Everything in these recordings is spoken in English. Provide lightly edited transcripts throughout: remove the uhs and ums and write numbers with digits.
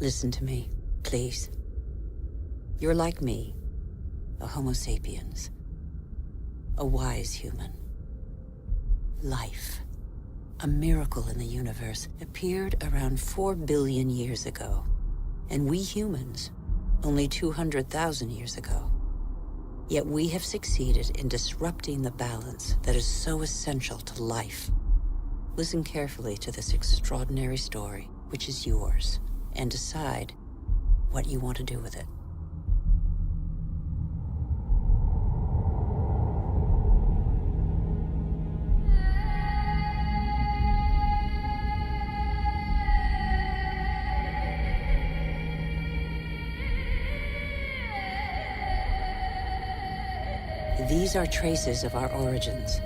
Listen to me, please. You're like me, a Homo sapiens, a wise human. Life, a miracle in the universe, appeared around 4 billion years ago, and we humans, only 200,000 years ago. Yet we have succeeded in disrupting the balance that is so essential to life. Listen carefully to this extraordinary story, which is yours, and decide what you want to do with it. These are traces of our origins.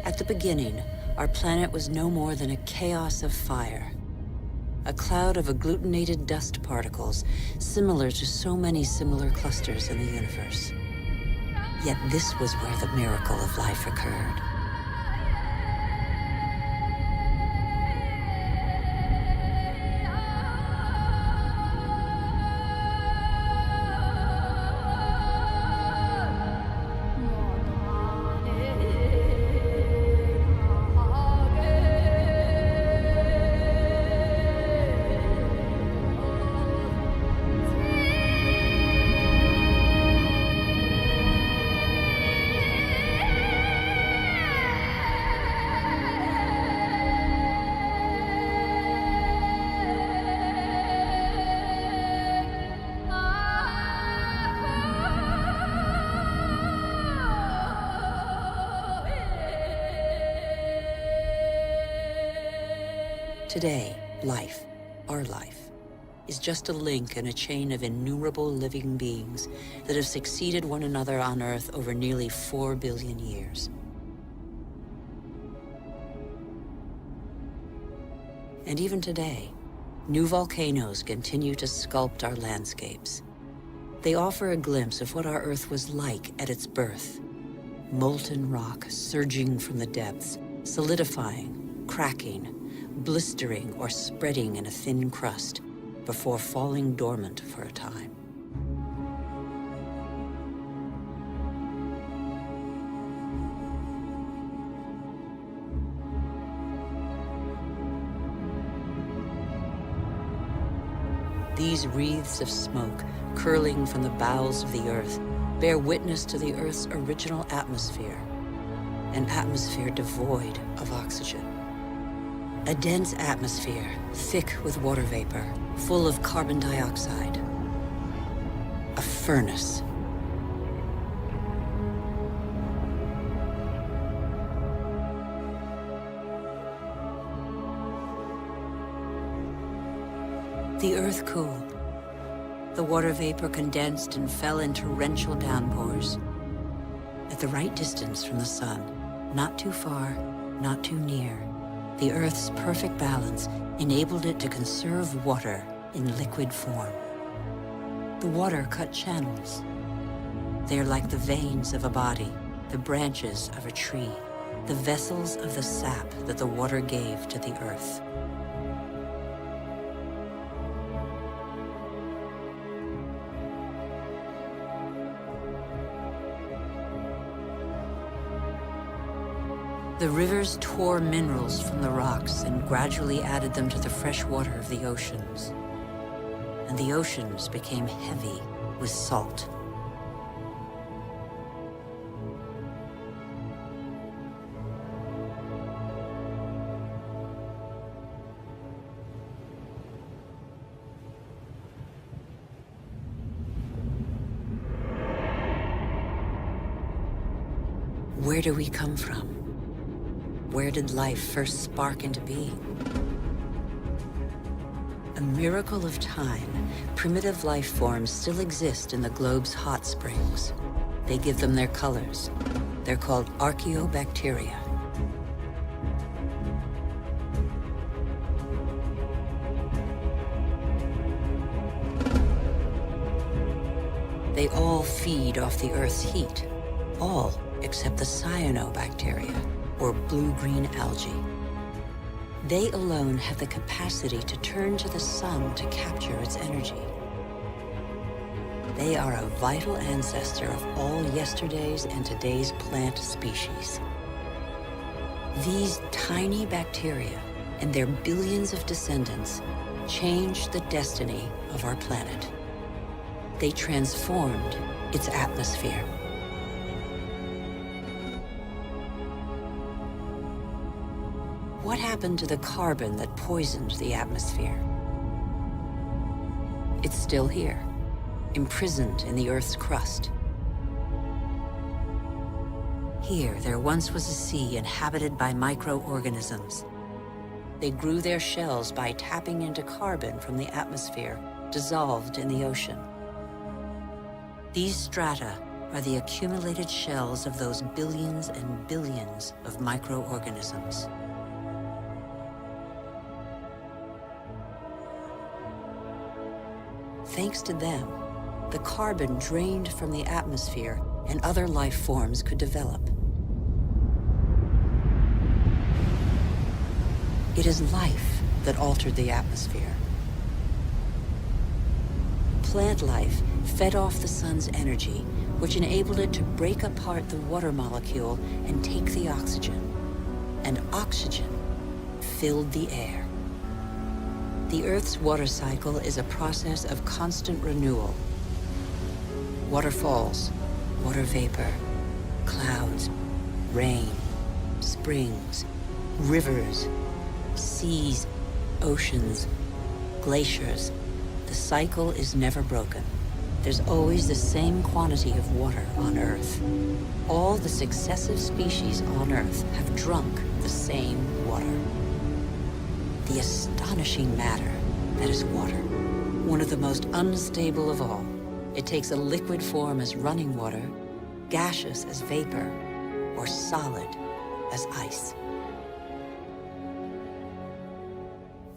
At the beginning, our planet was no more than a chaos of fire. A cloud of agglutinated dust particles, similar to so many similar clusters in the universe. Yet this was where the miracle of life occurred. Today, life, our life, is just a link in a chain of innumerable living beings that have succeeded one another on Earth over nearly 4 billion years. And even today, new volcanoes continue to sculpt our landscapes. They offer a glimpse of what our Earth was like at its birth. Molten rock surging from the depths, solidifying, cracking, blistering or spreading in a thin crust before falling dormant for a time. These wreaths of smoke curling from the bowels of the Earth bear witness to the Earth's original atmosphere, an atmosphere devoid of oxygen. A dense atmosphere, thick with water vapor, full of carbon dioxide. A furnace. The Earth cooled. The water vapor condensed and fell in torrential downpours. At the right distance from the sun, not too far, not too near, the Earth's perfect balance enabled it to conserve water in liquid form. The water cut channels. They are like the veins of a body, the branches of a tree, the vessels of the sap that the water gave to the Earth. The rivers tore minerals from the rocks and gradually added them to the fresh water of the oceans. And the oceans became heavy with salt. Where do we come from? Where did life first spark into being? A miracle of time, primitive life forms still exist in the globe's hot springs. They give them their colors. They're called archaeobacteria. They all feed off the Earth's heat. All except the cyanobacteria, or blue-green algae. They alone have the capacity to turn to the sun to capture its energy. They are a vital ancestor of all yesterday's and today's plant species. These tiny bacteria and their billions of descendants changed the destiny of our planet. They transformed its atmosphere. What happened to the carbon that poisoned the atmosphere? It's still here, imprisoned in the Earth's crust. Here, there once was a sea inhabited by microorganisms. They grew their shells by tapping into carbon from the atmosphere, dissolved in the ocean. These strata are the accumulated shells of those billions and billions of microorganisms. Thanks to them, the carbon drained from the atmosphere and other life forms could develop. It is life that altered the atmosphere. Plant life fed off the sun's energy, which enabled it to break apart the water molecule and take the oxygen. And oxygen filled the air. The Earth's water cycle is a process of constant renewal. Waterfalls, water vapor, clouds, rain, springs, rivers, seas, oceans, glaciers. The cycle is never broken. There's always the same quantity of water on Earth. All the successive species on Earth have drunk the same water. The astonishing matter that is water, one of the most unstable of all. It takes a liquid form as running water, gaseous as vapor, or solid as ice.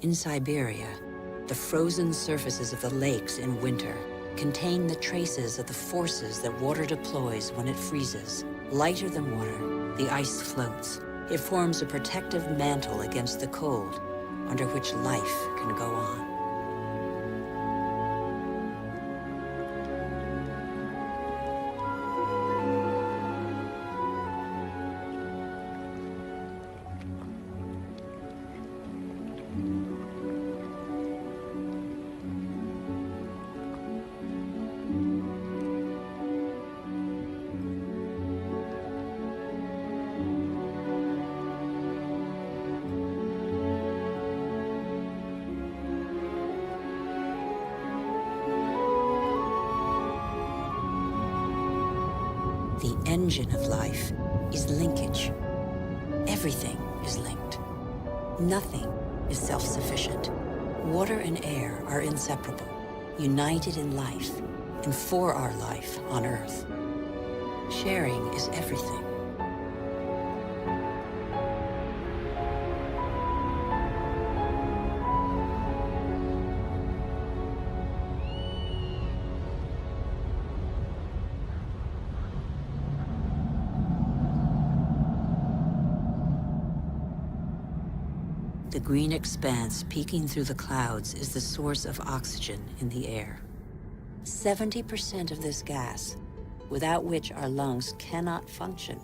In Siberia, the frozen surfaces of the lakes in winter contain the traces of the forces that water deploys when it freezes. Lighter than water, the ice floats. It forms a protective mantle against the cold, under which life can go on. The engine of life is linkage. Everything is linked. Nothing is self-sufficient. Water and air are inseparable, united in life and for our life on Earth. Sharing is everything. The green expanse peeking through the clouds is the source of oxygen in the air. 70% of this gas, without which our lungs cannot function,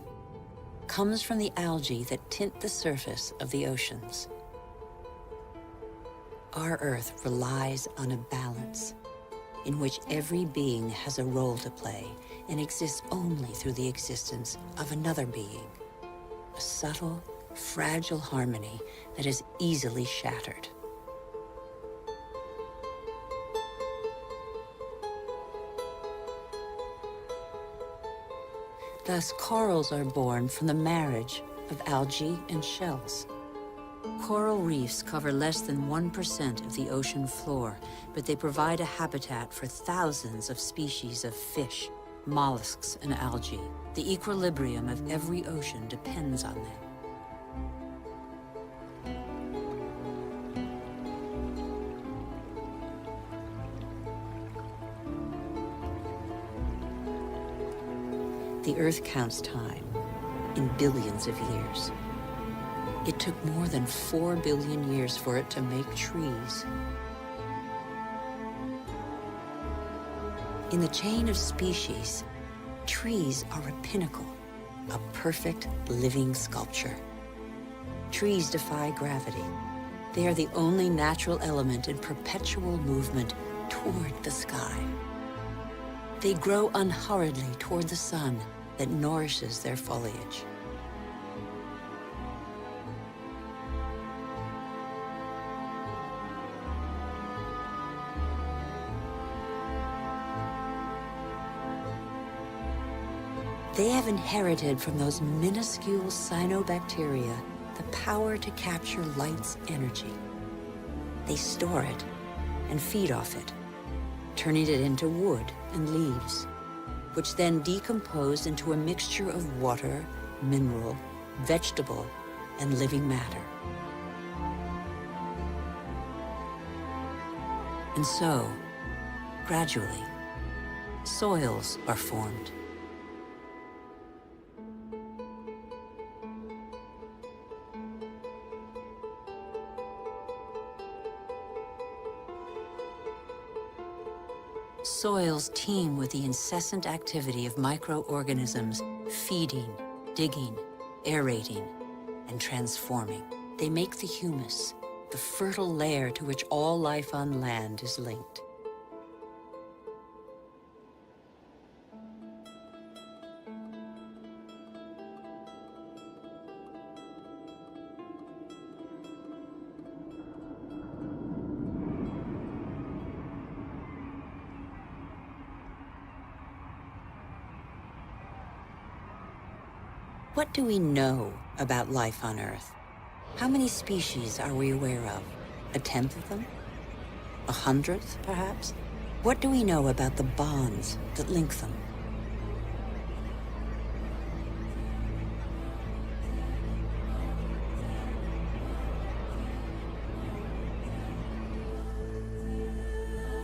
comes from the algae that tint the surface of the oceans. Our Earth relies on a balance in which every being has a role to play and exists only through the existence of another being. A subtle, fragile harmony that is easily shattered. Thus, corals are born from the marriage of algae and shells. Coral reefs cover less than 1% of the ocean floor, but they provide a habitat for thousands of species of fish, mollusks, and algae. The equilibrium of every ocean depends on them. The Earth counts time in billions of years. It took more than 4 billion years for it to make trees. In the chain of species, trees are a pinnacle, a perfect living sculpture. Trees defy gravity. They are the only natural element in perpetual movement toward the sky. They grow unhurriedly toward the sun that nourishes their foliage. They have inherited from those minuscule cyanobacteria the power to capture light's energy. They store it and feed off it, turning it into wood and leaves, which then decompose into a mixture of water, mineral, vegetable, and living matter. And so, gradually, soils are formed. Soils teem with the incessant activity of microorganisms feeding, digging, aerating, and transforming. They make the humus, the fertile layer to which all life on land is linked. What do we know about life on Earth? How many species are we aware of? 1/10 of them? 100th, perhaps? What do we know about the bonds that link them?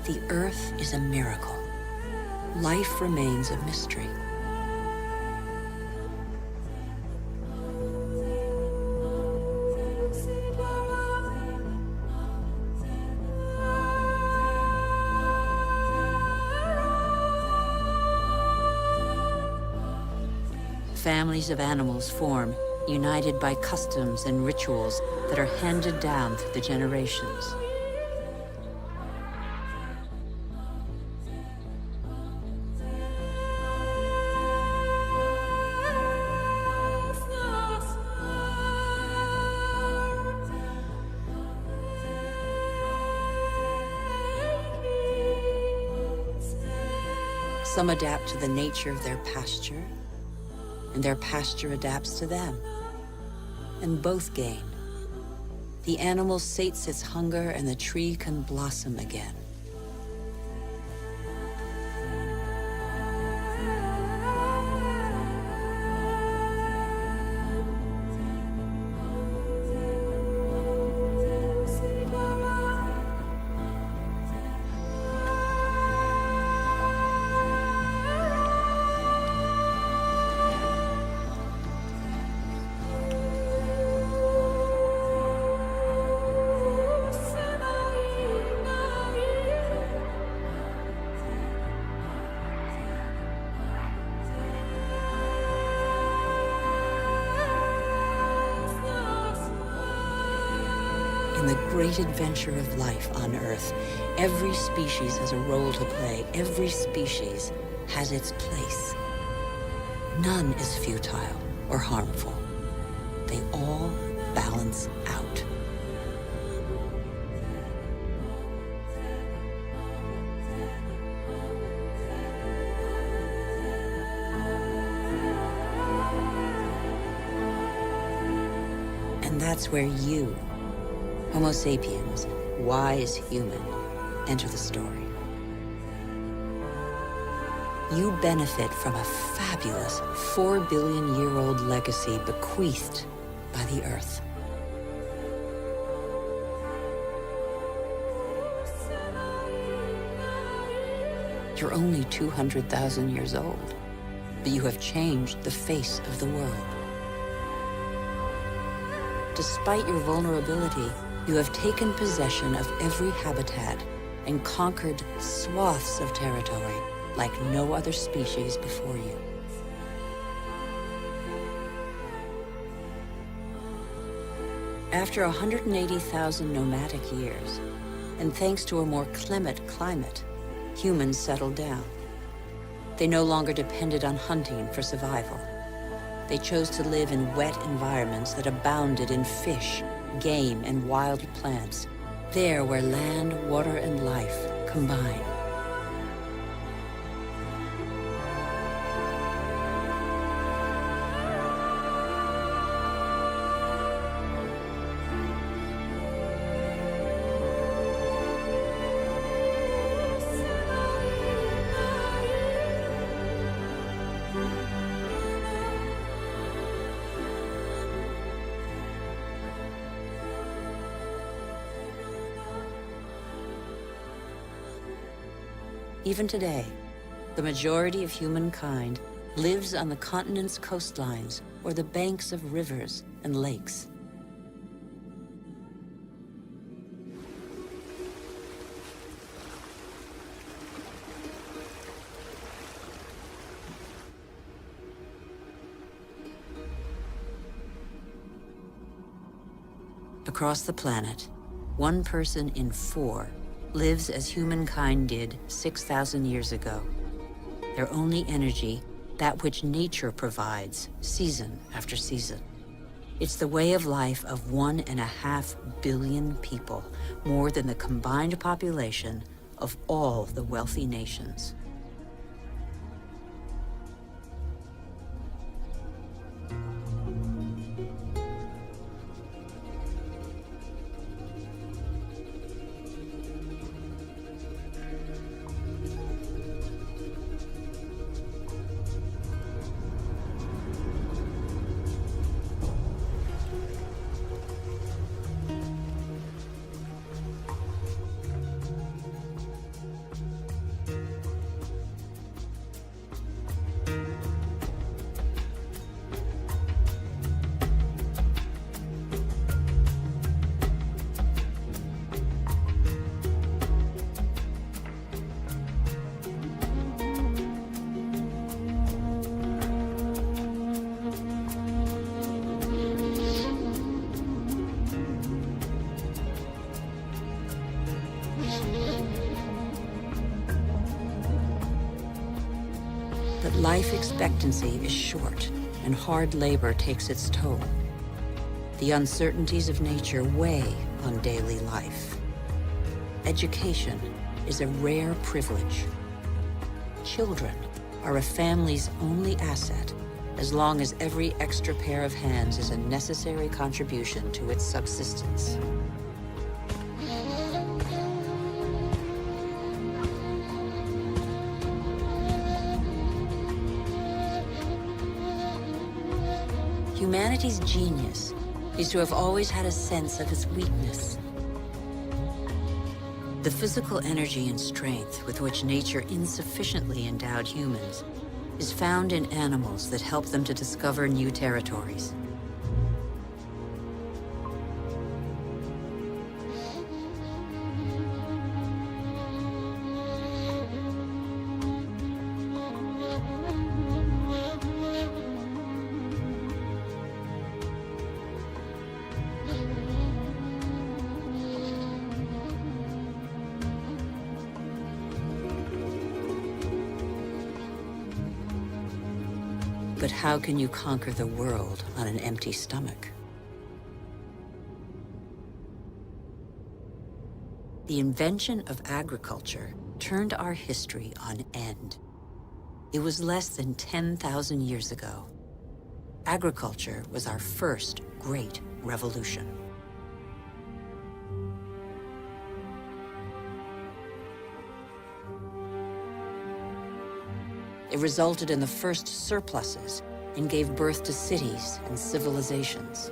The Earth is a miracle. Life remains a mystery. Families of animals form, united by customs and rituals that are handed down through the generations. Some adapt to the nature of their pasture, and their pasture adapts to them. And both gain. The animal sates its hunger, and the tree can blossom again. In the great adventure of life on Earth, every species has a role to play. Every species has its place. None is futile or harmful. They all balance out. And that's where you, Homo sapiens, wise human, enter the story. You benefit from a fabulous 4 billion-year-old legacy bequeathed by the Earth. You're only 200,000 years old, but you have changed the face of the world. Despite your vulnerability, you have taken possession of every habitat and conquered swaths of territory like no other species before you. After 180,000 nomadic years, and thanks to a more clement climate, humans settled down. They no longer depended on hunting for survival. They chose to live in wet environments that abounded in fish, game, and wild plants, there where land, water, and life combine. Even today, the majority of humankind lives on the continent's coastlines or the banks of rivers and lakes. Across the planet, 1 person in 4 lives as humankind did 6,000 years ago. Their only energy, that which nature provides, season after season. It's the way of life of 1.5 billion people, more than the combined population of all the wealthy nations. But life expectancy is short, and hard labor takes its toll. The uncertainties of nature weigh on daily life. Education is a rare privilege. Children are a family's only asset, as long as every extra pair of hands is a necessary contribution to its subsistence. Humanity's genius is to have always had a sense of its weakness. The physical energy and strength with which nature insufficiently endowed humans is found in animals that help them to discover new territories. But how can you conquer the world on an empty stomach? The invention of agriculture turned our history on end. It was less than 10,000 years ago. Agriculture was our first great revolution. It resulted in the first surpluses and gave birth to cities and civilizations.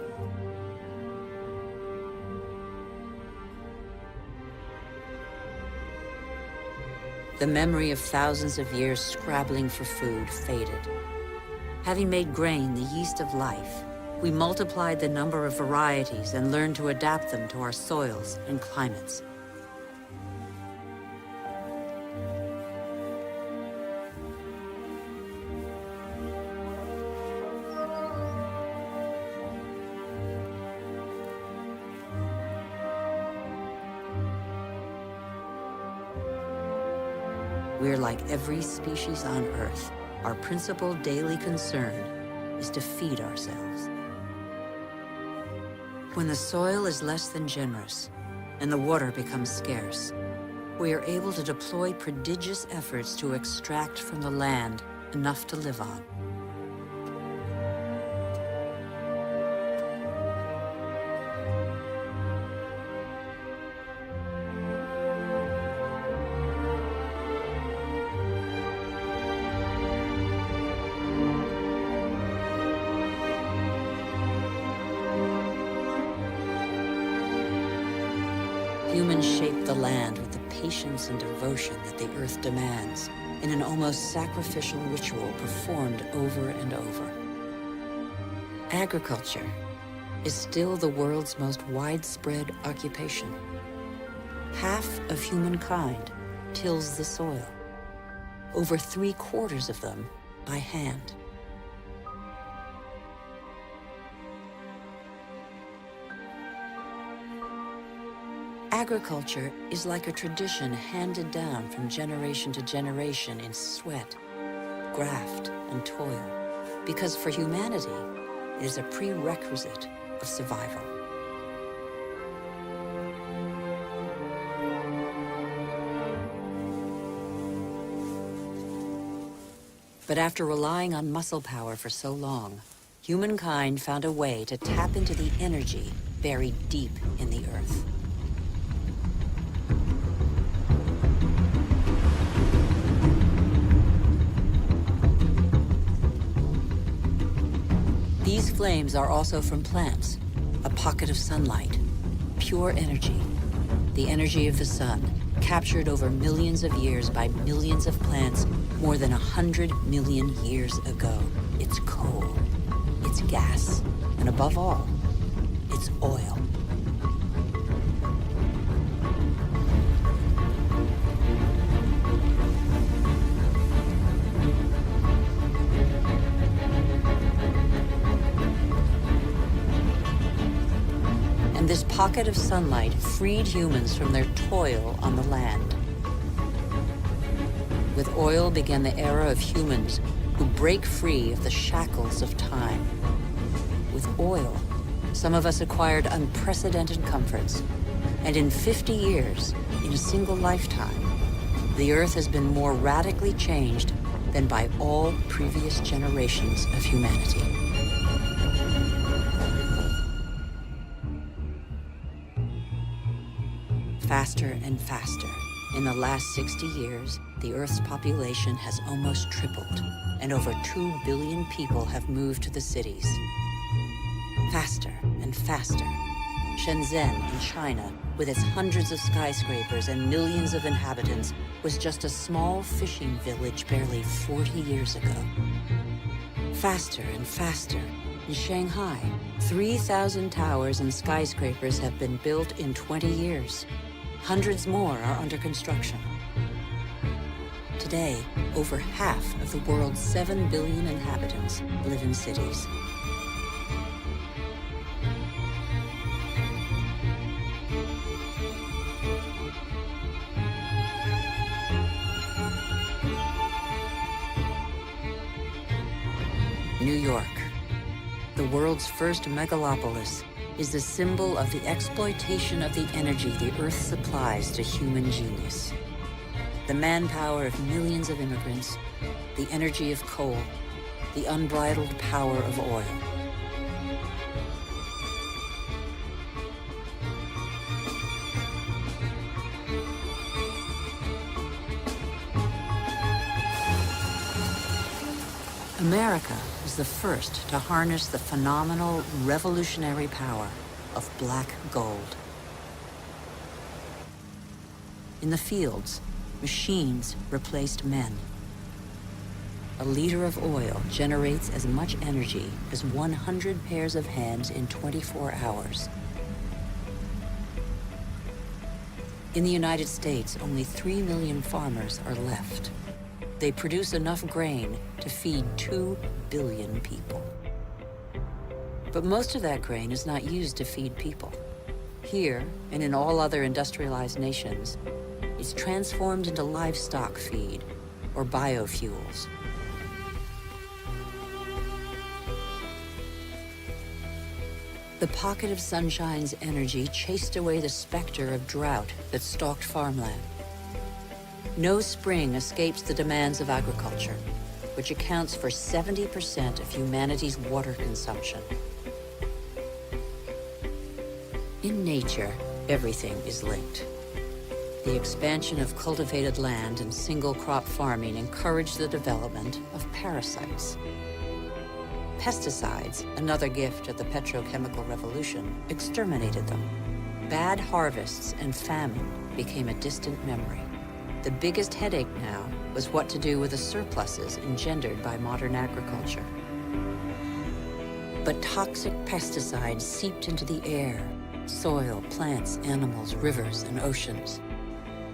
The memory of thousands of years scrabbling for food faded. Having made grain the yeast of life, We multiplied the number of varieties and learned to adapt them to our soils and climates. We're like every species on Earth. Our principal daily concern is to feed ourselves. When the soil is less than generous and the water becomes scarce, we are able to deploy prodigious efforts to extract from the land enough to live on. Humans shape the land with the patience and devotion that the earth demands in an almost sacrificial ritual performed over and over. Agriculture is still the world's most widespread occupation. Half of humankind tills the soil, over 3/4 of them by hand. Agriculture is like a tradition handed down from generation to generation in sweat, graft, and toil, because for humanity, it is a prerequisite of survival. But after relying on muscle power for so long, humankind found a way to tap into the energy buried deep in the earth. These flames are also from plants, a pocket of sunlight, pure energy, the energy of the sun, captured over millions of years by millions of plants more than 100 million years ago. It's coal, it's gas, and above all, it's oil. This pocket of sunlight freed humans from their toil on the land. With oil began the era of humans who break free of the shackles of time. With oil, some of us acquired unprecedented comforts. And in 50 years, in a single lifetime, the Earth has been more radically changed than by all previous generations of humanity. Faster and faster. In the last 60 years, the Earth's population has almost tripled, and over 2 billion people have moved to the cities. Faster and faster. Shenzhen in China, with its hundreds of skyscrapers and millions of inhabitants, was just a small fishing village barely 40 years ago. Faster and faster. In Shanghai, 3,000 towers and skyscrapers have been built in 20 years. Hundreds more are under construction. Today, over half of the world's 7 billion inhabitants live in cities. New York, the world's first megalopolis, is the symbol of the exploitation of the energy the Earth supplies to human genius. The manpower of millions of immigrants, the energy of coal, the unbridled power of oil. America was the first to harness the phenomenal, revolutionary power of black gold. In the fields, machines replaced men. a liter of oil generates as much energy as 100 pairs of hands in 24 hours. In the United States, only 3 million farmers are left. They produce enough grain to feed 2 billion people. But most of that grain is not used to feed people. Here, and in all other industrialized nations, it's transformed into livestock feed, or biofuels. The pocket of sunshine's energy chased away the specter of drought that stalked farmland. No spring escapes the demands of agriculture, which accounts for 70% of humanity's water consumption. In nature, everything is linked. The expansion of cultivated land and single-crop farming encouraged the development of parasites. Pesticides, another gift of the petrochemical revolution, exterminated them. Bad harvests and famine became a distant memory. The biggest headache now was what to do with the surpluses engendered by modern agriculture. But toxic pesticides seeped into the air, soil, plants, animals, rivers, and oceans.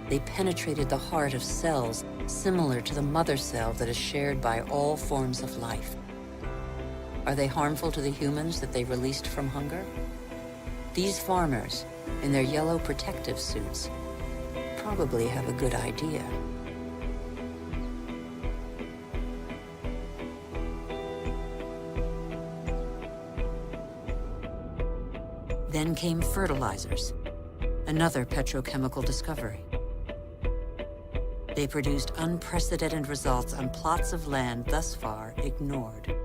They penetrated the heart of cells similar to the mother cell that is shared by all forms of life. Are they harmful to the humans that they released from hunger? These farmers, in their yellow protective suits, probably have a good idea. Then came fertilizers, another petrochemical discovery. They produced unprecedented results on plots of land thus far ignored.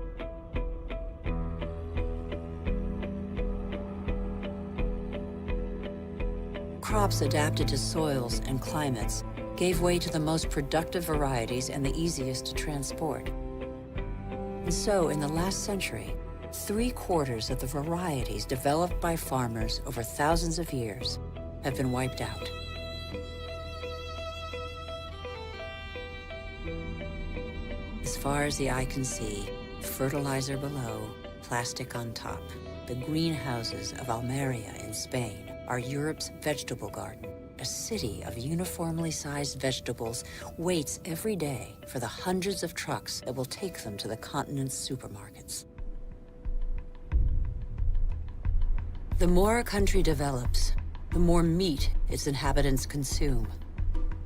Crops adapted to soils and climates gave way to the most productive varieties and the easiest to transport. And so, in the last century, 3/4 of the varieties developed by farmers over thousands of years have been wiped out. As far as the eye can see, fertilizer below, plastic on top. The greenhouses of Almeria in Spain are Europe's vegetable garden. A city of uniformly sized vegetables waits every day for the hundreds of trucks that will take them to the continent's supermarkets. The more a country develops, the more meat its inhabitants consume.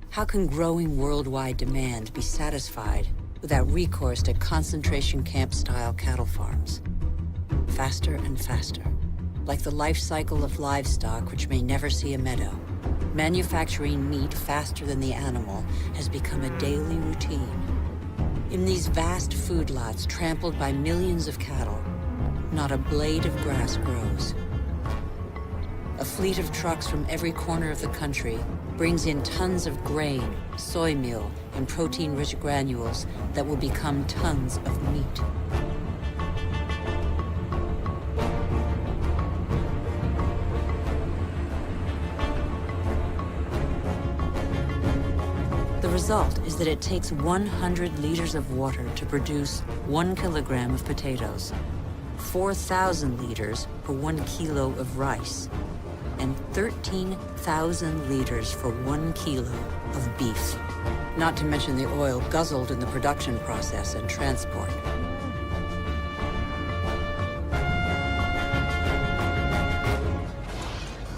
How can growing worldwide demand be satisfied without recourse to concentration camp-style cattle farms? Faster and faster. Like the life cycle of livestock, which may never see a meadow, manufacturing meat faster than the animal has become a daily routine. In these vast food lots trampled by millions of cattle, not a blade of grass grows. A fleet of trucks from every corner of the country brings in tons of grain, soy meal, and protein-rich granules that will become tons of meat. The result is that it takes 100 liters of water to produce 1 kilogram of potatoes, 4,000 liters for 1 kilo of rice, and 13,000 liters for 1 kilo of beef, not to mention the oil guzzled in the production process and transport.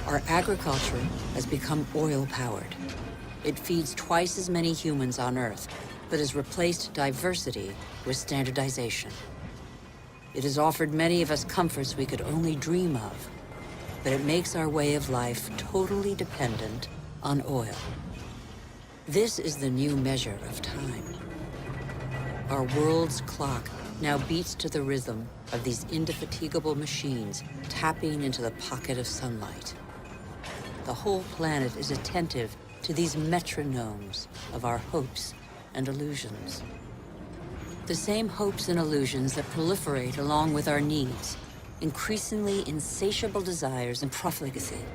Our agriculture has become oil-powered. It feeds twice as many humans on Earth, but has replaced diversity with standardization. It has offered many of us comforts we could only dream of, but it makes our way of life totally dependent on oil. This is the new measure of time. Our world's clock now beats to the rhythm of these indefatigable machines tapping into the pocket of sunlight. The whole planet is attentive to these metronomes of our hopes and illusions. The same hopes and illusions that proliferate along with our needs, increasingly insatiable desires and profligacy.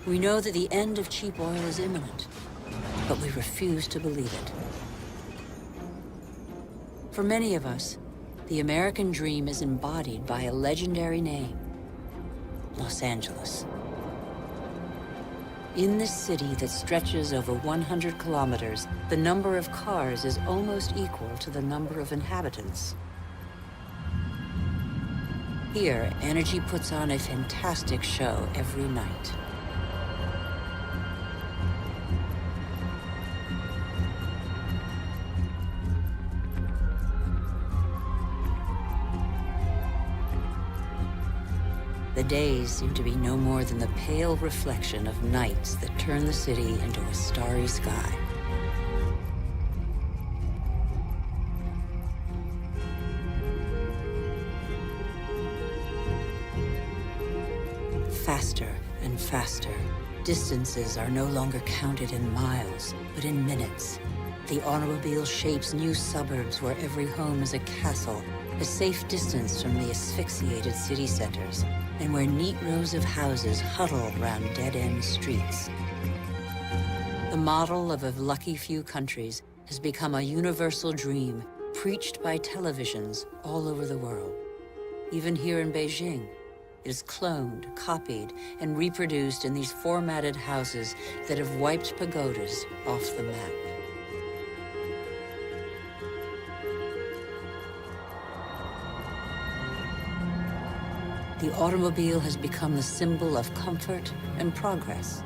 We know that the end of cheap oil is imminent, but we refuse to believe it. For many of us, the American dream is embodied by a legendary name, Los Angeles. In this city that stretches over 100 kilometers, the number of cars is almost equal to the number of inhabitants. Here, energy puts on a fantastic show every night. The days seem to be no more than the pale reflection of nights that turn the city into a starry sky. Faster and faster. Distances are no longer counted in miles, but in minutes. The automobile shapes new suburbs where every home is a castle, a safe distance from the asphyxiated city centers, and where neat rows of houses huddle around dead-end streets. The model of a lucky few countries has become a universal dream preached by televisions all over the world. Even here in Beijing, it is cloned, copied, and reproduced in these formatted houses that have wiped pagodas off the map. The automobile has become the symbol of comfort and progress.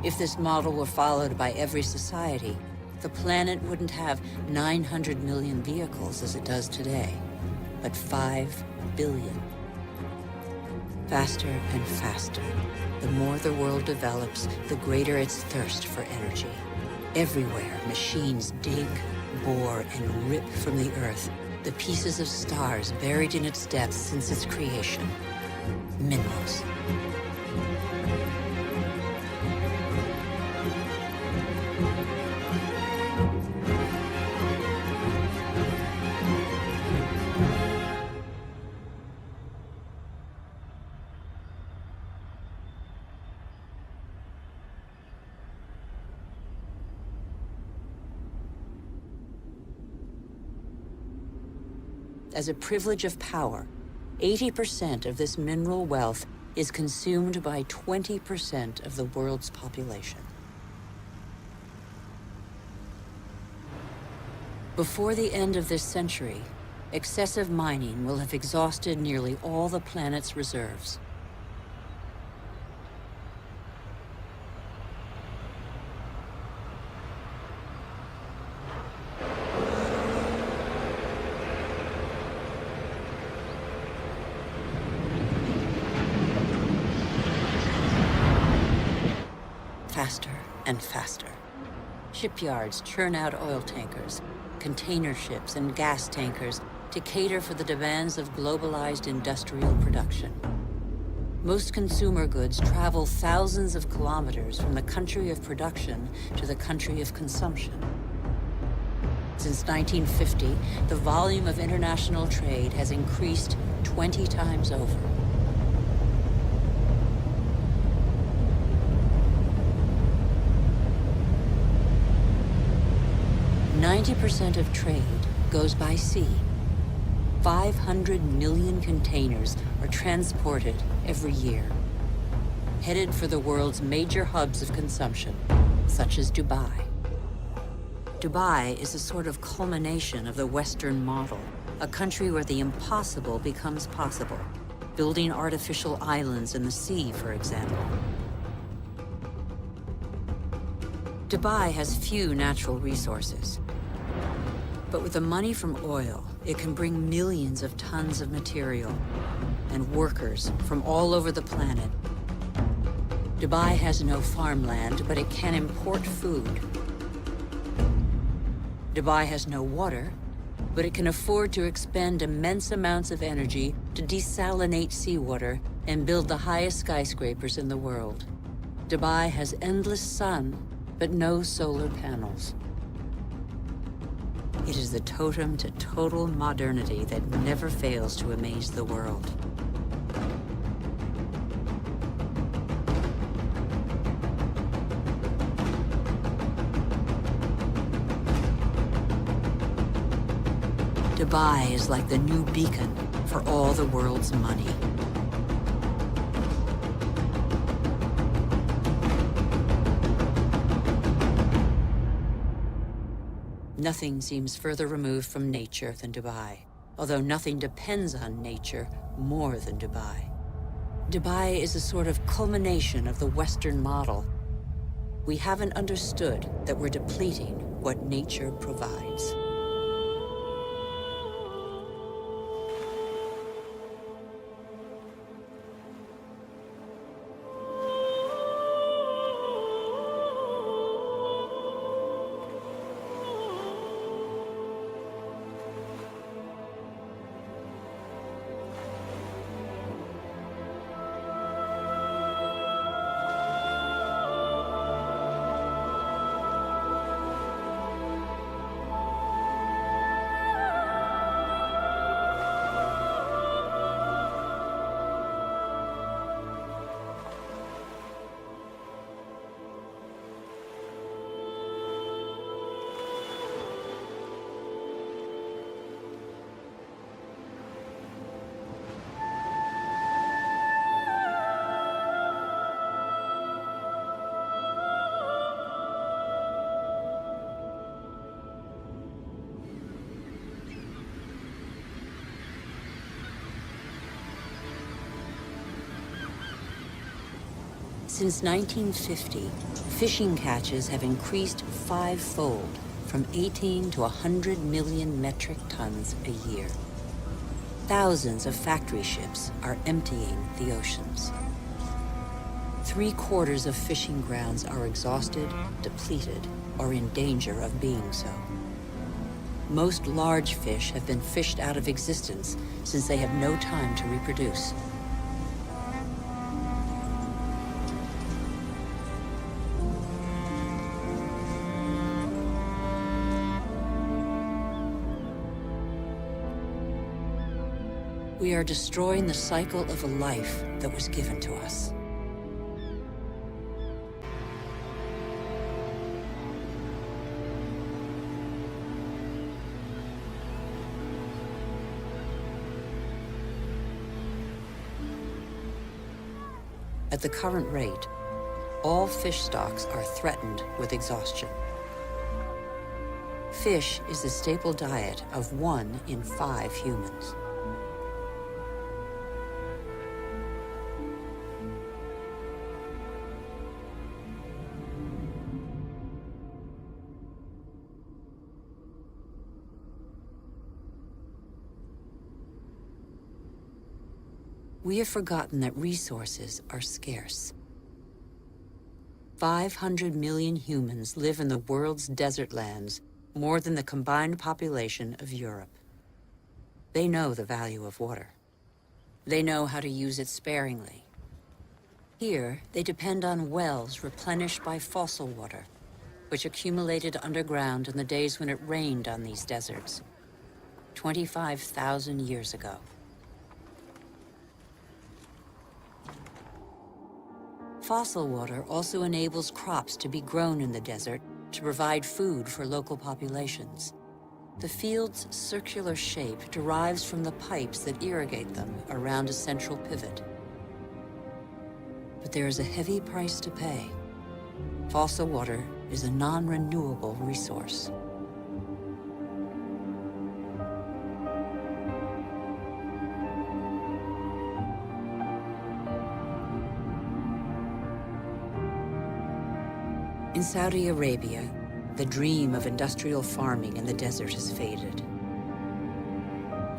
If this model were followed by every society, the planet wouldn't have 900 million vehicles as it does today, but 5 billion. Faster and faster. The more the world develops, the greater its thirst for energy. Everywhere, machines dig, bore, and rip from the earth the pieces of stars buried in its depths since its creation. Minerals. As a privilege of power, 80% of this mineral wealth is consumed by 20% of the world's population. Before the end of this century, excessive mining will have exhausted nearly all the planet's reserves. Faster and faster. Shipyards churn out oil tankers, container ships, and gas tankers to cater for the demands of globalized industrial production. Most consumer goods travel thousands of kilometers from the country of production to the country of consumption. Since 1950, the volume of international trade has increased 20 times over. 90% of trade goes by sea. 500 million containers are transported every year, headed for the world's major hubs of consumption, such as Dubai. Dubai is a sort of culmination of the Western model, a country where the impossible becomes possible, building artificial islands in the sea, for example. Dubai has few natural resources. But with the money from oil, it can bring millions of tons of material and workers from all over the planet. Dubai has no farmland, but it can import food. Dubai has no water, but it can afford to expend immense amounts of energy to desalinate seawater and build the highest skyscrapers in the world. Dubai has endless sun, but no solar panels. It is the totem to total modernity that never fails to amaze the world. Dubai is like the new beacon for all the world's money. Nothing seems further removed from nature than Dubai, although nothing depends on nature more than Dubai. Dubai is a sort of culmination of the Western model. We haven't understood that we're depleting what nature provides. Since 1950, fishing catches have increased five-fold, from 18 to 100 million metric tons a year. Thousands of factory ships are emptying the oceans. 3/4 of fishing grounds are exhausted, depleted, or in danger of being so. Most large fish have been fished out of existence since they have no time to reproduce. We are destroying the cycle of a life that was given to us. At the current rate, all fish stocks are threatened with exhaustion. Fish is the staple diet of 1 in 5 humans. We have forgotten that resources are scarce. 500 million humans live in the world's desert lands, more than the combined population of Europe. They know the value of water. They know how to use it sparingly. Here, they depend on wells replenished by fossil water, which accumulated underground in the days when it rained on these deserts, 25,000 years ago. Fossil water also enables crops to be grown in the desert to provide food for local populations. The field's circular shape derives from the pipes that irrigate them around a central pivot. But there is a heavy price to pay. Fossil water is a non-renewable resource. In Saudi Arabia, the dream of industrial farming in the desert has faded.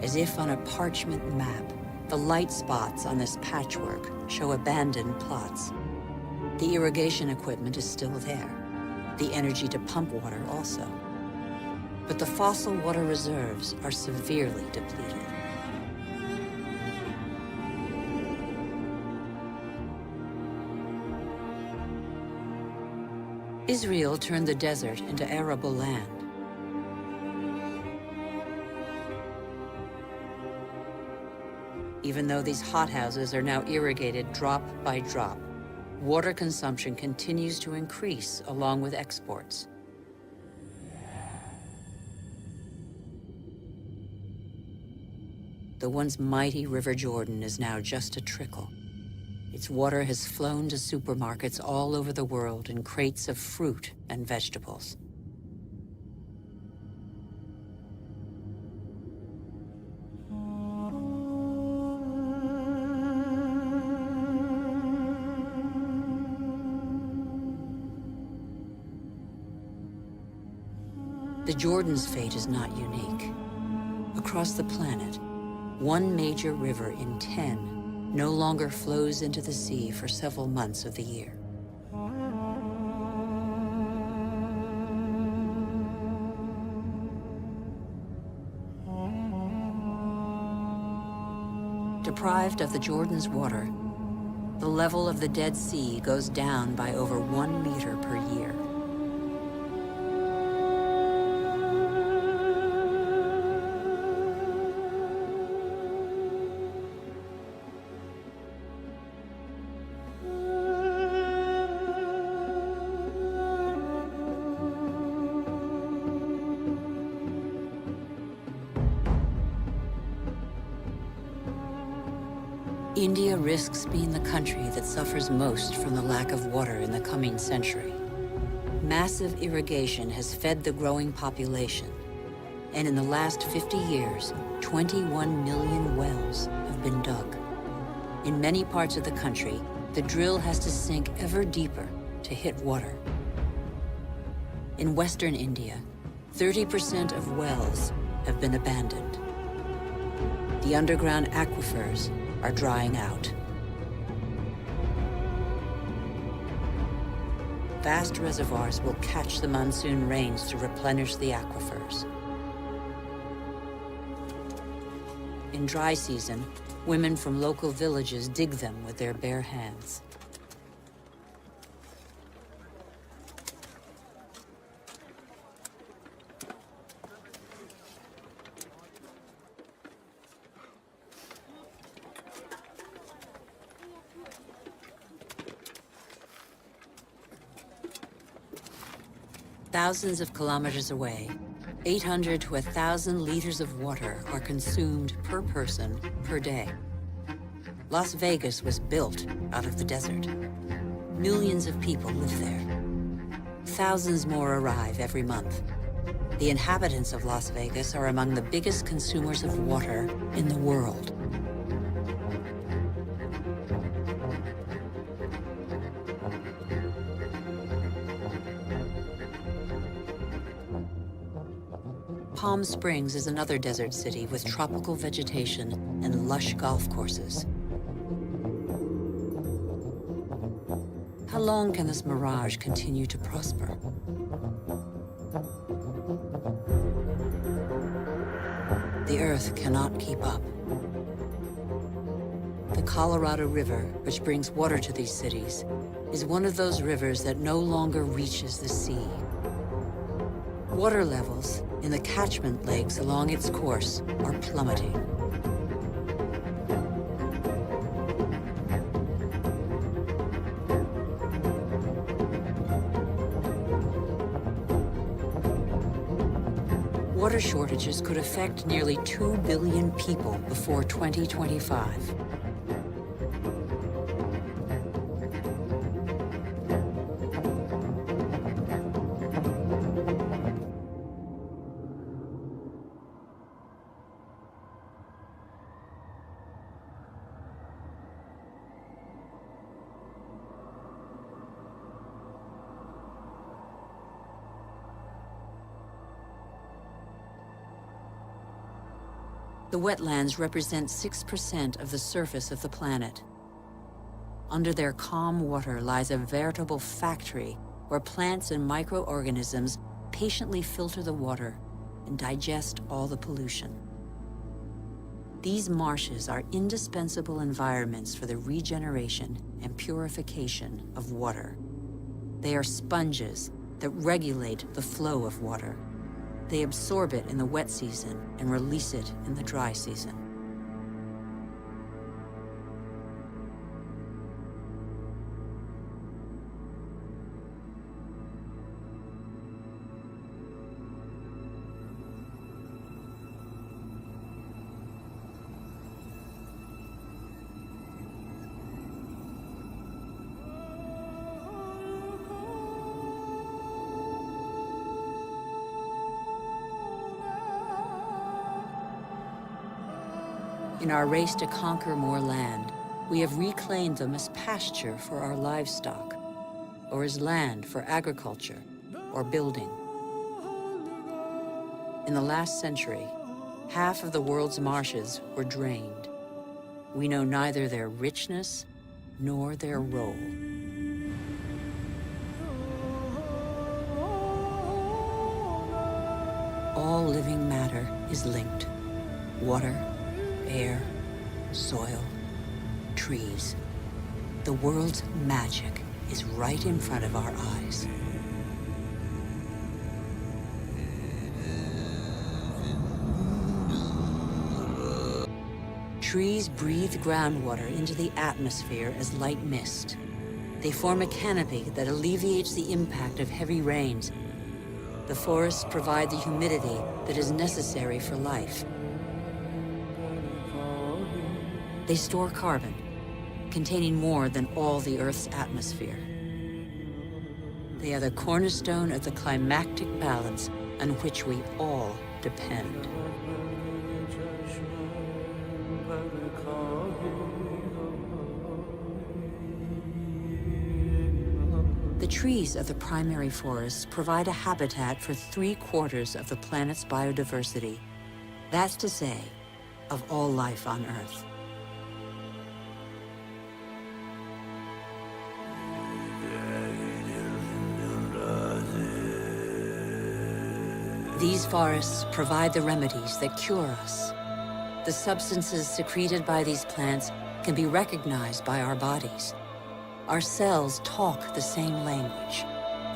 As if on a parchment map, the light spots on this patchwork show abandoned plots. The irrigation equipment is still there, the energy to pump water also. But the fossil water reserves are severely depleted. Israel turned the desert into arable land. Even though these hothouses are now irrigated drop by drop, water consumption continues to increase along with exports. the once mighty River Jordan is now just a trickle. Its water has flown to supermarkets all over the world in crates of fruit and vegetables. The Jordan's fate is not unique. Across the planet, one major river in 10 no longer flows into the sea for several months of the year. Deprived of the Jordan's water, the level of the Dead Sea goes down by over 1 meter per year. India risks being the country that suffers most from the lack of water in the coming century. Massive irrigation has fed the growing population, and in the last 50 years, 21 million wells have been dug. In many parts of the country, the drill has to sink ever deeper to hit water. In western India, 30% of wells have been abandoned. The underground aquifers are drying out. Vast reservoirs will catch the monsoon rains to replenish the aquifers. In dry season, women from local villages dig them with their bare hands. Thousands of kilometers away, 800 to 1,000 liters of water are consumed per person per day. Las Vegas was built out of the desert. Millions of people live there. Thousands more arrive every month. The inhabitants of Las Vegas are among the biggest consumers of water in the world. Palm Springs is another desert city with tropical vegetation and lush golf courses. How long can this mirage continue to prosper? The Earth cannot keep up. The Colorado River, which brings water to these cities, is one of those rivers that no longer reaches the sea. Water levels in the catchment lakes along its course are plummeting. Water shortages could affect nearly 2 billion people before 2025. The wetlands represent 6% of the surface of the planet. Under their calm water lies a veritable factory where plants and microorganisms patiently filter the water and digest all the pollution. These marshes are indispensable environments for the regeneration and purification of water. They are sponges that regulate the flow of water. They absorb it in the wet season and release it in the dry season. In our race to conquer more land, we have reclaimed them as pasture for our livestock, or as land for agriculture or building. In the last century, half of the world's marshes were drained. We know neither their richness nor their role. All living matter is linked. Water, air, soil, trees. The world's magic is right in front of our eyes. Trees breathe groundwater into the atmosphere as light mist. They form a canopy that alleviates the impact of heavy rains. The forests provide the humidity that is necessary for life. They store carbon, containing more than all the Earth's atmosphere. They are the cornerstone of the climactic balance on which we all depend. The trees of the primary forests provide a habitat for 3/4 of the planet's biodiversity. That's to say, of all life on Earth. These forests provide the remedies that cure us. The substances secreted by these plants can be recognized by our bodies. Our cells talk the same language.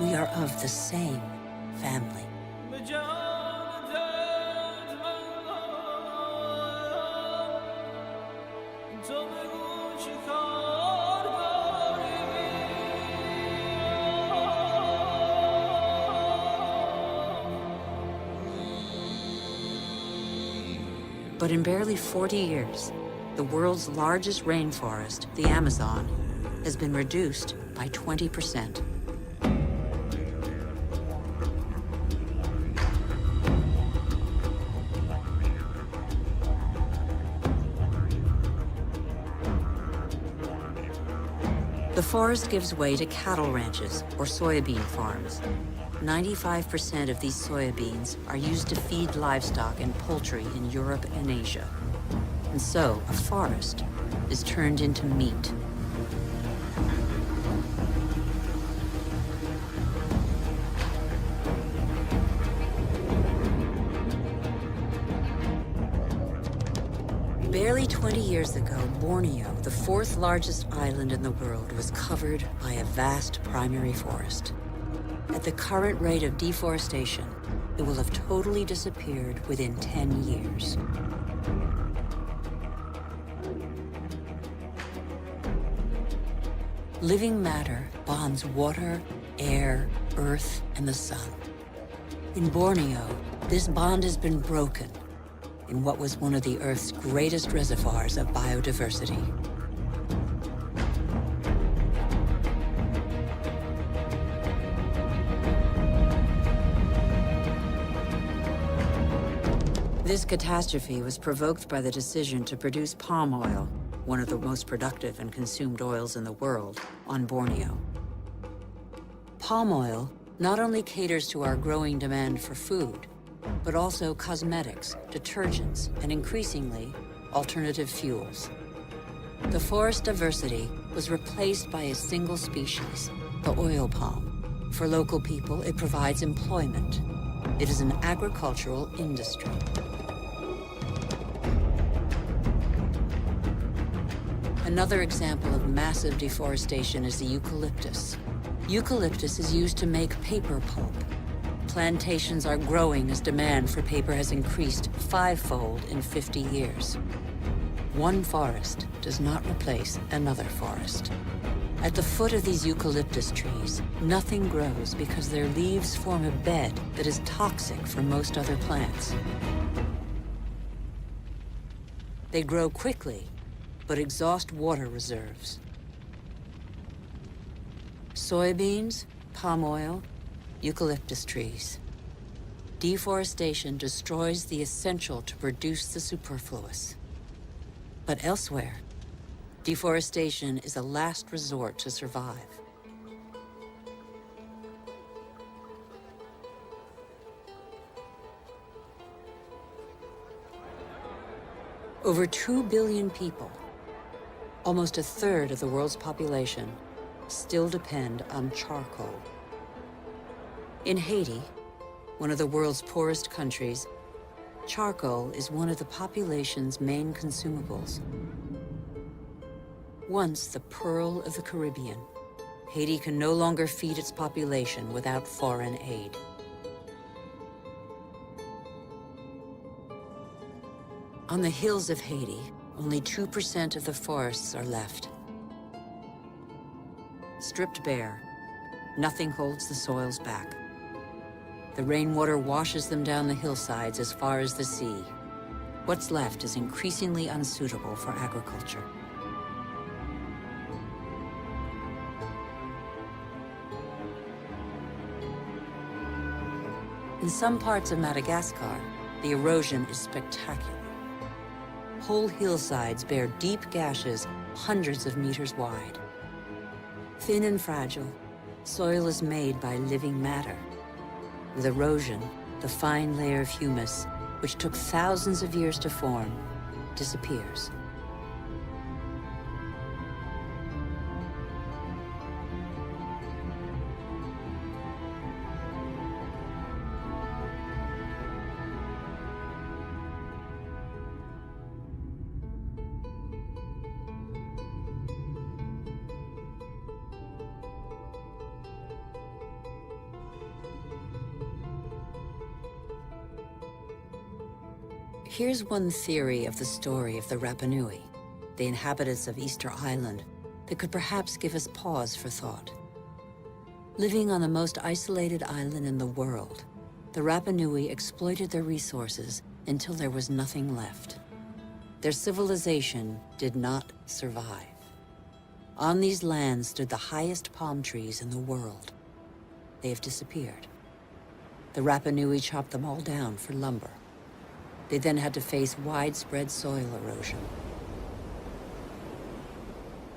We are of the same family. But in barely 40 years, the world's largest rainforest, the Amazon, has been reduced by 20%. The forest gives way to cattle ranches or soybean farms. 95% of these soybeans are used to feed livestock and poultry in Europe and Asia. And so, a forest is turned into meat. Barely 20 years ago, Borneo, the 4th largest island in the world, was covered by a vast primary forest. At the current rate of deforestation, it will have totally disappeared within 10 years. Living matter bonds water, air, earth, and the sun. In Borneo, this bond has been broken in what was one of the Earth's greatest reservoirs of biodiversity. This catastrophe was provoked by the decision to produce palm oil, one of the most productive and consumed oils in the world, on Borneo. Palm oil not only caters to our growing demand for food, but also cosmetics, detergents, and increasingly, alternative fuels. The forest diversity was replaced by a single species, the oil palm. For local people, it provides employment. It is an agricultural industry. Another example of massive deforestation is the eucalyptus. Eucalyptus is used to make paper pulp. Plantations are growing as demand for paper has increased 5-fold in 50 years. One forest does not replace another forest. At the foot of these eucalyptus trees, nothing grows because their leaves form a bed that is toxic for most other plants. They grow quickly, but exhaust water reserves. Soybeans, palm oil, eucalyptus trees. Deforestation destroys the essential to produce the superfluous. But elsewhere, deforestation is a last resort to survive. Over 2 billion people, almost a third of the world's population, still depend on charcoal. In Haiti, one of the world's poorest countries, charcoal is one of the population's main consumables. Once the pearl of the Caribbean, Haiti can no longer feed its population without foreign aid. On the hills of Haiti, only 2% of the forests are left. Stripped bare, nothing holds the soils back. The rainwater washes them down the hillsides as far as the sea. What's left is increasingly unsuitable for agriculture. In some parts of Madagascar, the erosion is spectacular. Whole hillsides bear deep gashes hundreds of meters wide. Thin and fragile, soil is made by living matter. With erosion, the fine layer of humus, which took thousands of years to form, disappears. Here's one theory of the story of the Rapa Nui, the inhabitants of Easter Island, that could perhaps give us pause for thought. Living on the most isolated island in the world, the Rapa Nui exploited their resources until there was nothing left. Their civilization did not survive. On these lands stood the highest palm trees in the world. They have disappeared. The Rapa Nui chopped them all down for lumber. They then had to face widespread soil erosion.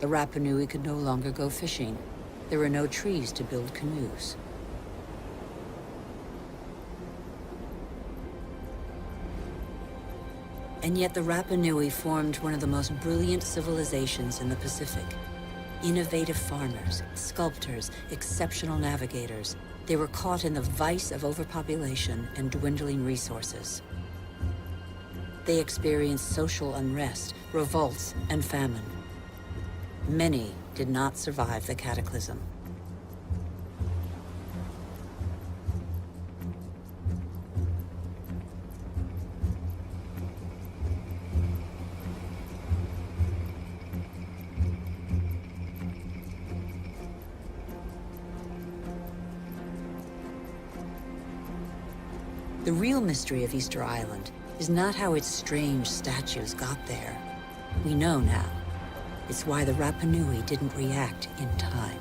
The Rapa Nui could no longer go fishing. There were no trees to build canoes. And yet the Rapa Nui formed one of the most brilliant civilizations in the Pacific. Innovative farmers, sculptors, exceptional navigators. They were caught in the vice of overpopulation and dwindling resources. They experienced social unrest, revolts, and famine. Many did not survive the cataclysm. The real mystery of Easter Island is not how its strange statues got there. We know now. It's why the Rapa Nui didn't react in time.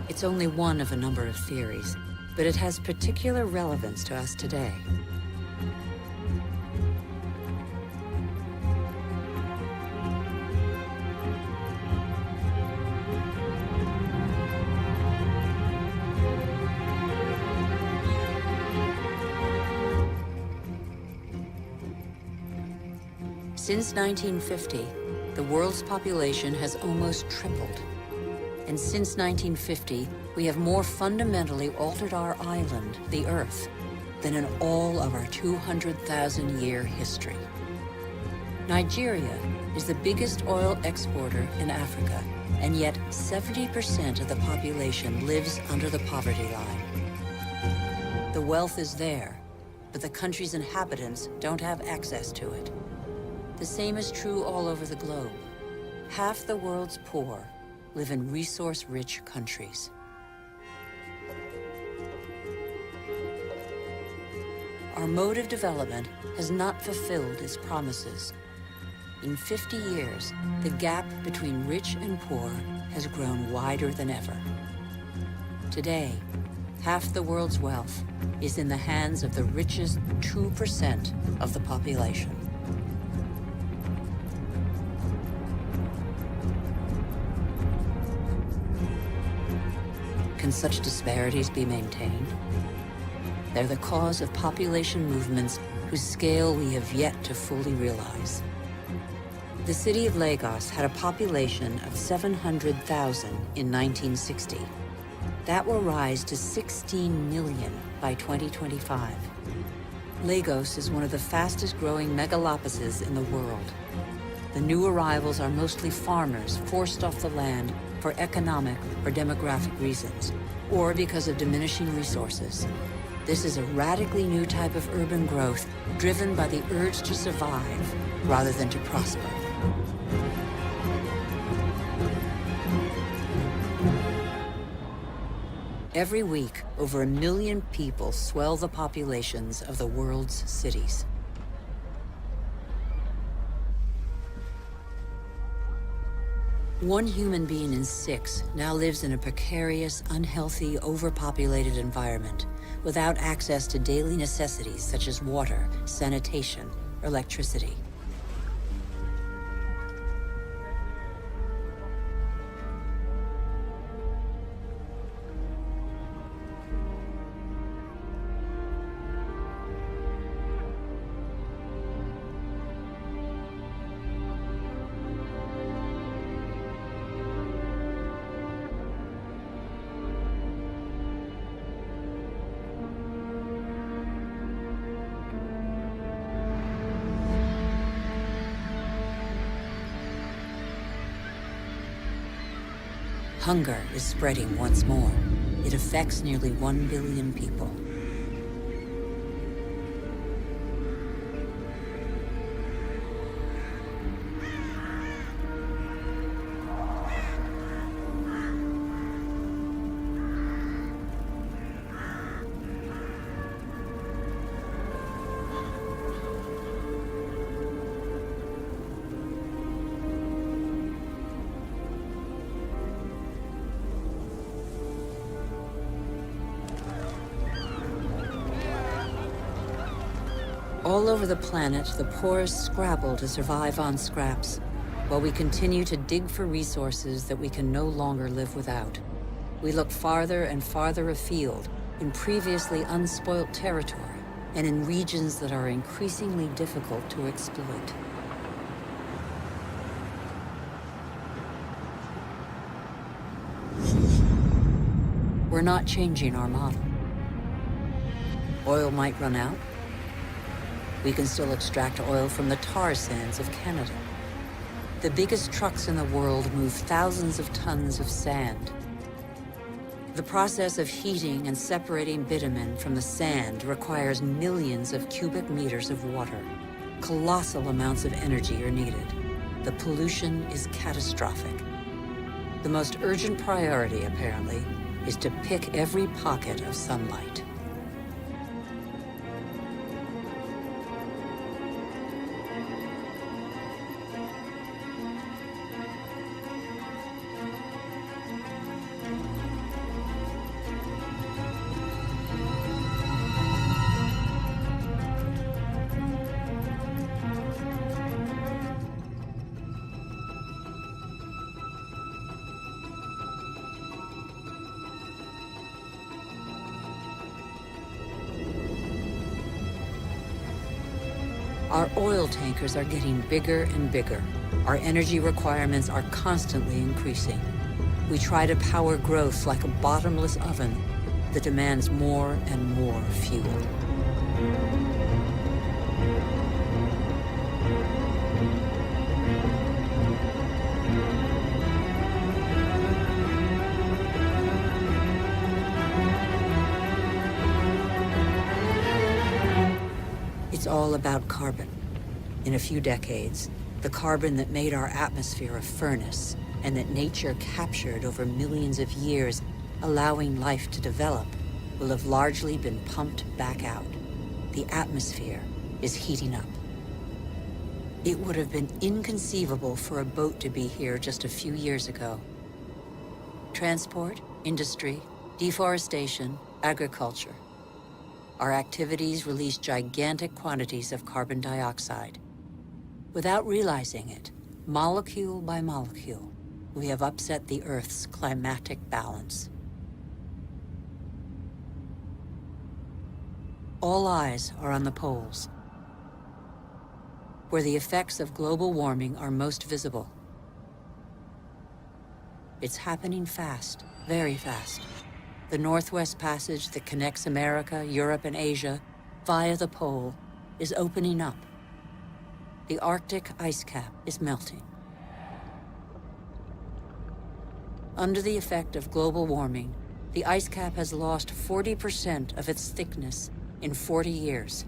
It's only one of a number of theories, but it has particular relevance to us today. Since 1950, the world's population has almost tripled. And since 1950, we have more fundamentally altered our island, the Earth, than in all of our 200,000-year history. Nigeria is the biggest oil exporter in Africa, and yet 70% of the population lives under the poverty line. The wealth is there, but the country's inhabitants don't have access to it. The same is true all over the globe. Half the world's poor live in resource-rich countries. Our mode of development has not fulfilled its promises. In 50 years, the gap between rich and poor has grown wider than ever. Today, half the world's wealth is in the hands of the richest 2% of the population. Can such disparities be maintained? They're the cause of population movements whose scale we have yet to fully realize. The city of Lagos had a population of 700,000 in 1960. That will rise to 16 million by 2025. Lagos is one of the fastest growing megalopolises in the world. The new arrivals are mostly farmers forced off the land for economic or demographic reasons, or because of diminishing resources. This is a radically new type of urban growth driven by the urge to survive rather than to prosper. Every week, over 1 million people swell the populations of the world's cities. One human being in 6 now lives in a precarious, unhealthy, overpopulated environment without access to daily necessities such as water, sanitation, or electricity. Hunger is spreading once more. It affects nearly 1 billion people. All over the planet, the poorest scrabble to survive on scraps, while we continue to dig for resources that we can no longer live without. We look farther and farther afield, in previously unspoilt territory, and in regions that are increasingly difficult to exploit. We're not changing our model. Oil might run out. We can still extract oil from the tar sands of Canada. The biggest trucks in the world move thousands of tons of sand. The process of heating and separating bitumen from the sand requires millions of cubic meters of water. Colossal amounts of energy are needed. The pollution is catastrophic. The most urgent priority, apparently, is to pick every pocket of sunlight. Our oil tankers are getting bigger and bigger. Our energy requirements are constantly increasing. We try to power growth like a bottomless oven that demands more and more fuel. It's all about carbon. In a few decades, the carbon that made our atmosphere a furnace and that nature captured over millions of years, allowing life to develop, will have largely been pumped back out. The atmosphere is heating up. It would have been inconceivable for a boat to be here just a few years ago. Transport, industry, deforestation, Agriculture. Our activities release gigantic quantities of carbon dioxide. Without realizing it, molecule by molecule, we have upset the Earth's climatic balance. All eyes are on the poles, where the effects of global warming are most visible. It's happening fast, very fast. The Northwest Passage that connects America, Europe, and Asia via the pole is opening up. The Arctic ice cap is melting. Under the effect of global warming, the ice cap has lost 40% of its thickness in 40 years.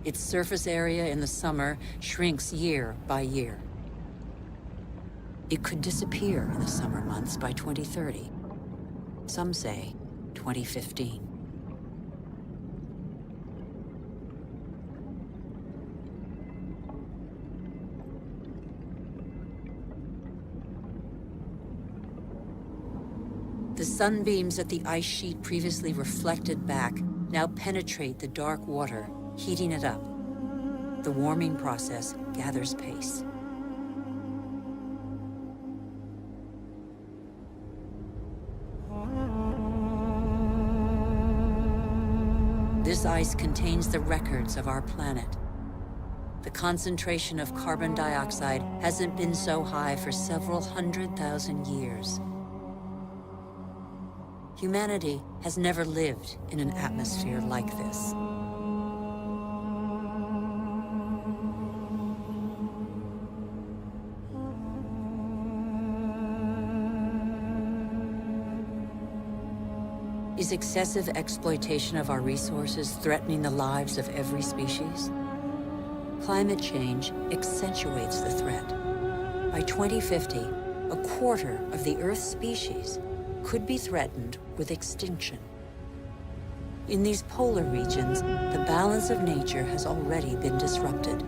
Its surface area in the summer shrinks year by year. It could disappear in the summer months by 2030. Some say 2015. The sunbeams that the ice sheet previously reflected back now penetrate the dark water, heating it up. The warming process gathers pace. This ice contains the records of our planet. The concentration of carbon dioxide hasn't been so high for several 100,000 years. Humanity has never lived in an atmosphere like this. Is excessive exploitation of our resources threatening the lives of every species? Climate change accentuates the threat. By 2050, a quarter of the Earth's species could be threatened with extinction. In these polar regions, the balance of nature has already been disrupted.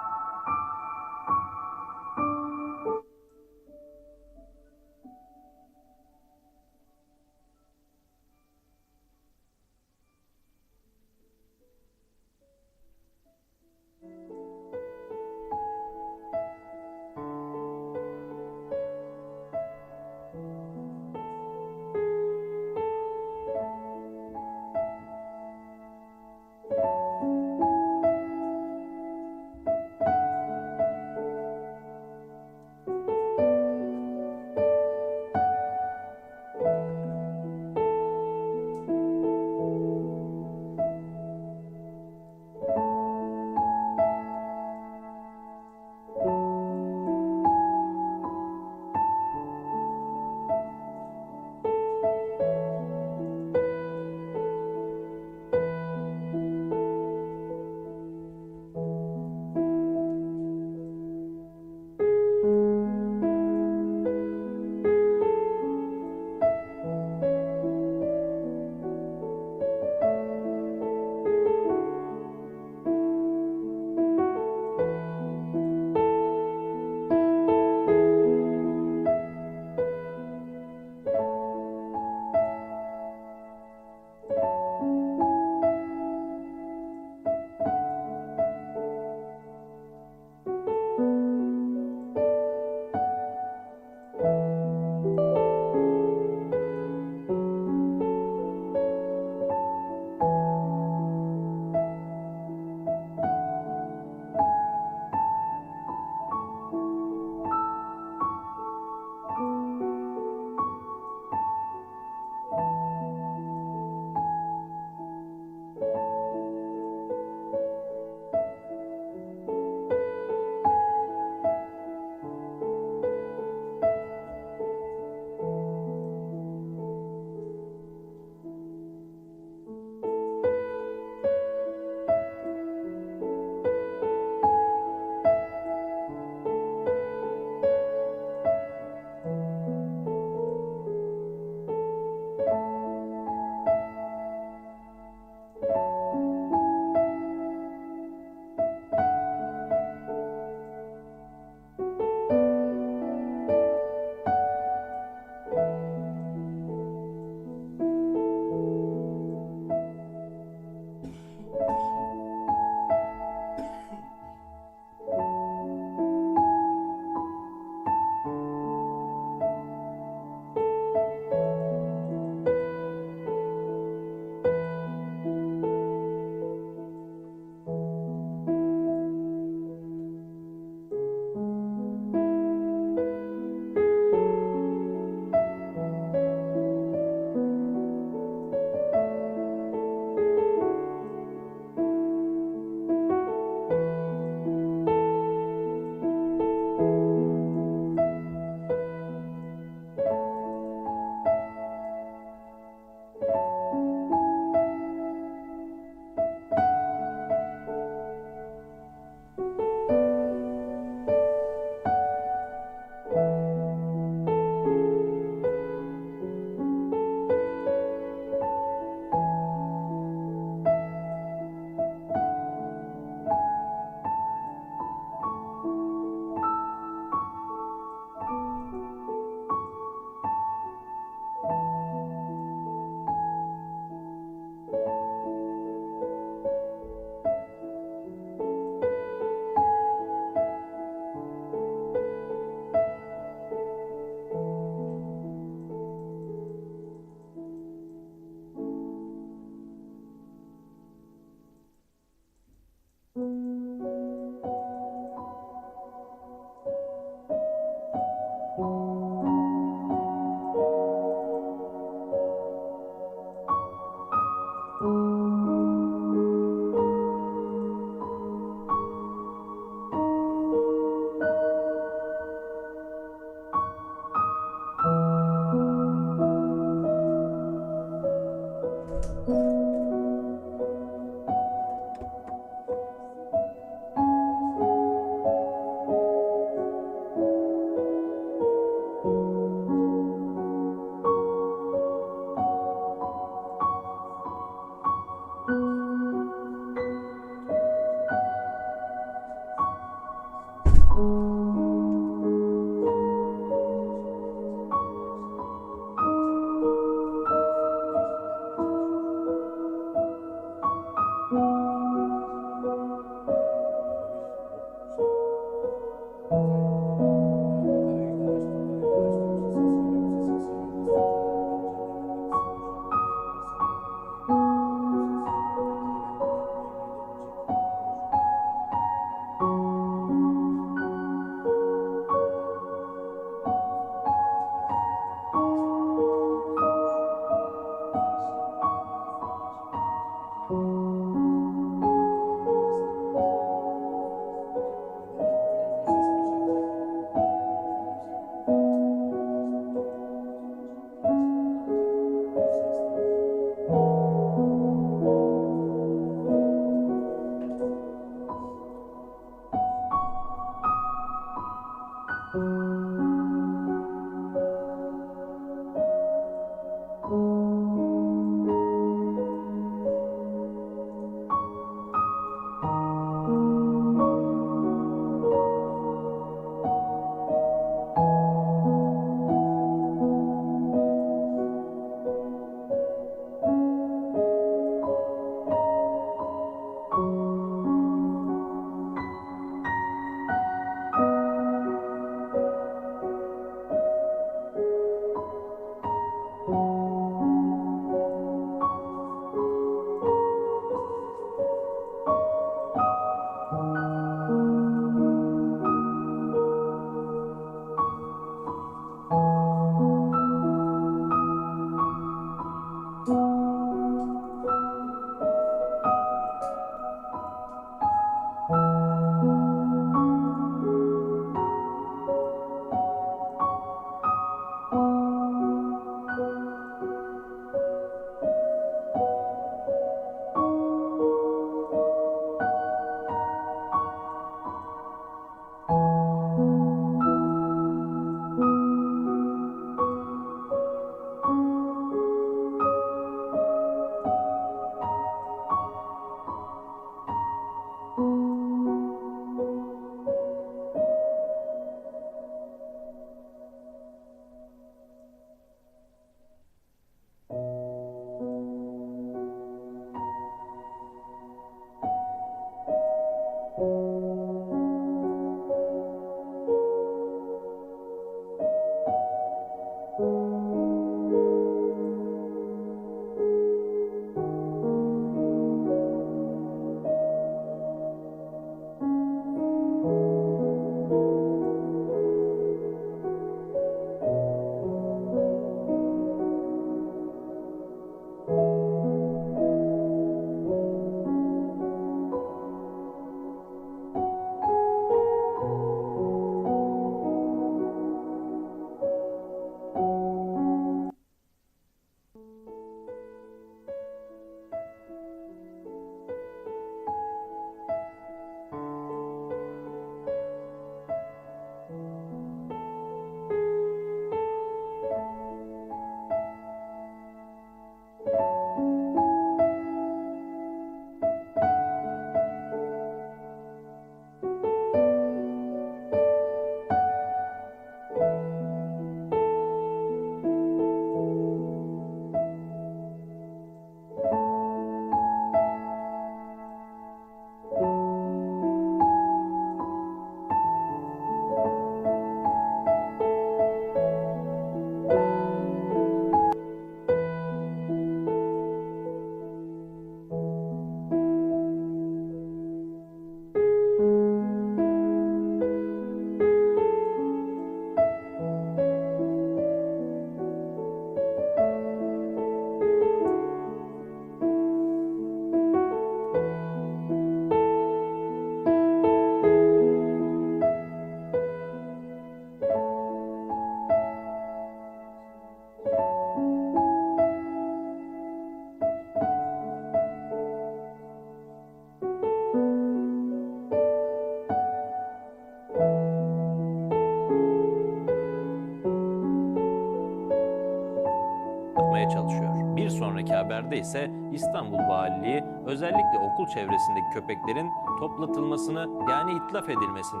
önceki haberde ise İstanbul Valiliği özellikle okul çevresindeki köpeklerin toplatılmasını yani itlaf edilmesini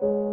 Thank you.